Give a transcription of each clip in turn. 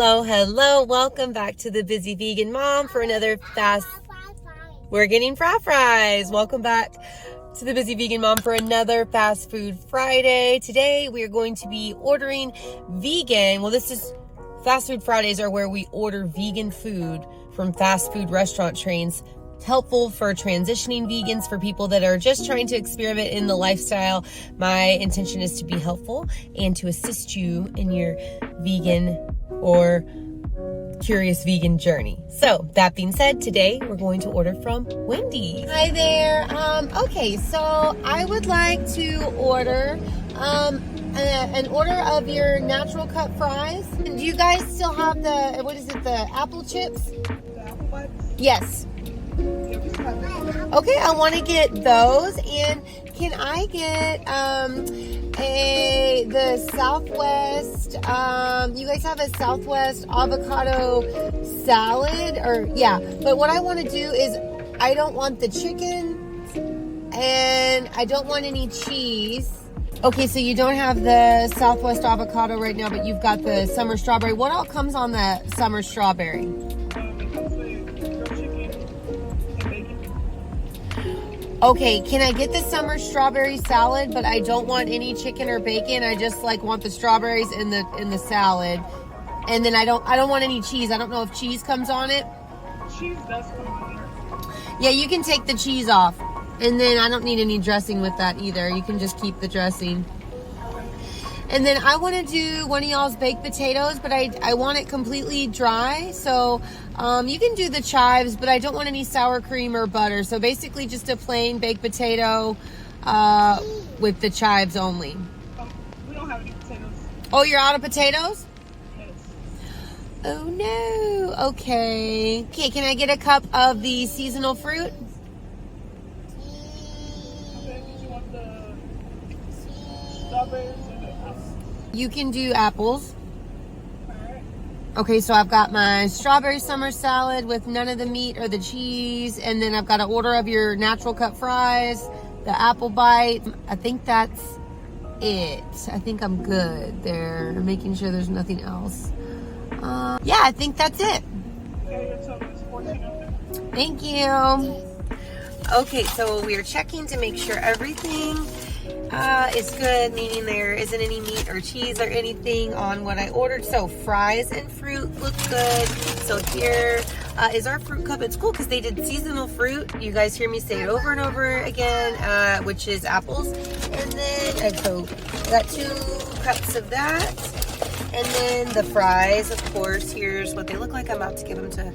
Hello. Welcome back to the Busy Vegan Mom for another We're getting fries. Welcome back to the Busy Vegan Mom for another Fast Food Friday. Today we are going to be ordering vegan. Fast Food Fridays are where we order vegan food from fast food restaurant chains. Helpful for transitioning vegans, for people that are just trying to experiment in the lifestyle. My intention is to be helpful and to assist you in your vegan or curious vegan journey. So that being said, today we're going to order from Wendy's. Hi there. Okay, so I would like to order an order of your natural cut fries. Do you guys still have the apple chips? The apple bites? Yes. Okay, I want to get those. And can I get the Southwest, you guys have a Southwest avocado salad? But what I want to do is I don't want the chicken and I don't want any cheese. Okay, so you don't have the Southwest avocado right now, but you've got the summer strawberry. What all comes on the summer strawberry? Okay, can I get the summer strawberry salad, but I don't want any chicken or bacon. I just want the strawberries in the salad. And then I don't want any cheese. I don't know if cheese comes on it. Cheese does come on there. Yeah, you can take the cheese off. And then I don't need any dressing with that either. You can just keep the dressing. And then I want to do one of y'all's baked potatoes, but I want it completely dry. So you can do the chives, but I don't want any sour cream or butter. So basically just a plain baked potato with the chives only. We don't have any potatoes. Oh, you're out of potatoes? Yes. Oh no. Okay. Okay, can I get a cup of the seasonal fruit? Okay, did you want the strawberries or the apples? You can do apples. Alright. Okay, so I've got my strawberry summer salad with none of the meat or the cheese, and then I've got an order of your natural cut fries, the apple bite. I think that's it. I think I'm good there. I'm making sure there's nothing else. Yeah, I think that's it. Okay, your total is $14. Thank you. Okay, so we are checking to make sure everything is good, meaning there isn't any meat or cheese or anything on what I ordered. So fries and fruit look good. So here is our fruit cup. It's cool because they did seasonal fruit. You guys hear me say it over and over again, which is apples. And then, so I got 2 cups of that. And then the fries, of course, here's what they look like. I'm about to give them to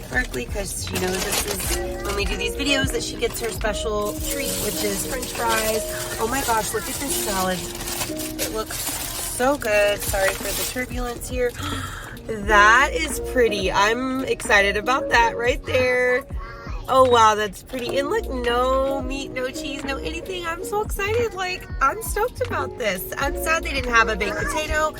Berkeley because she knows this is when we do these videos that she gets her special treat, which is French fries. Oh my gosh, look at this salad. It looks so good. Sorry for the turbulence here. That is pretty. I'm excited about that right there. Oh wow, that's pretty. And look, no meat, no cheese, no anything. I'm so excited. I'm stoked about this. I'm sad they didn't have a baked potato.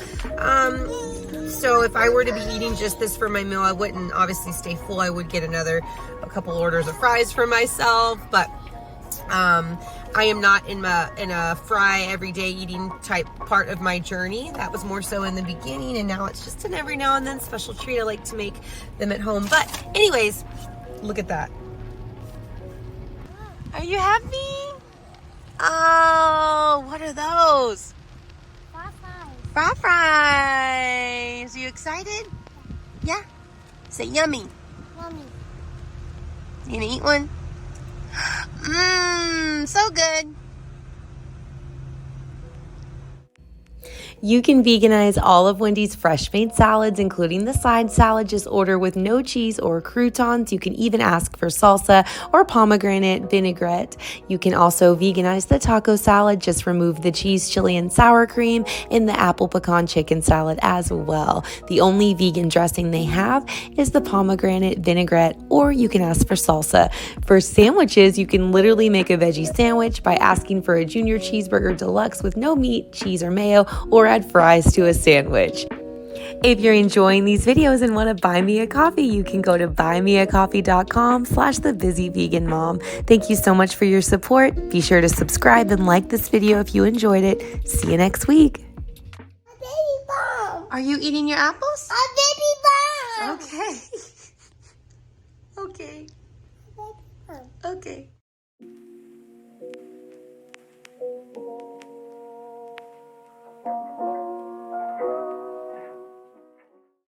So if I were to be eating just this for my meal, I wouldn't obviously stay full. I would get a couple orders of fries for myself, but I am not in a fry everyday eating type part of my journey. That was more so in the beginning, and now it's just an every now and then special treat. I like to make them at home. But anyways, look at that. Are you happy? Oh, what are those? Fry fries. Are you excited? Yeah? Say yummy. Yummy. You gonna eat one? Mmm, so good. You can veganize all of Wendy's fresh-made salads, including the side salad. Just order with no cheese or croutons. You can even ask for salsa or pomegranate vinaigrette. You can also veganize the taco salad. Just remove the cheese, chili, and sour cream in the apple pecan chicken salad as well. The only vegan dressing they have is the pomegranate vinaigrette, or you can ask for salsa. For sandwiches, you can literally make a veggie sandwich by asking for a junior cheeseburger deluxe with no meat, cheese, or mayo, or add fries to a sandwich. If you're enjoying these videos and want to buy me a coffee, you can go to buymeacoffee.com/thebusyveganmom. Thank you so much for your support. Be sure to subscribe and like this video if you enjoyed it. See you next week. A baby bomb. Are you eating your apples? A baby Okay.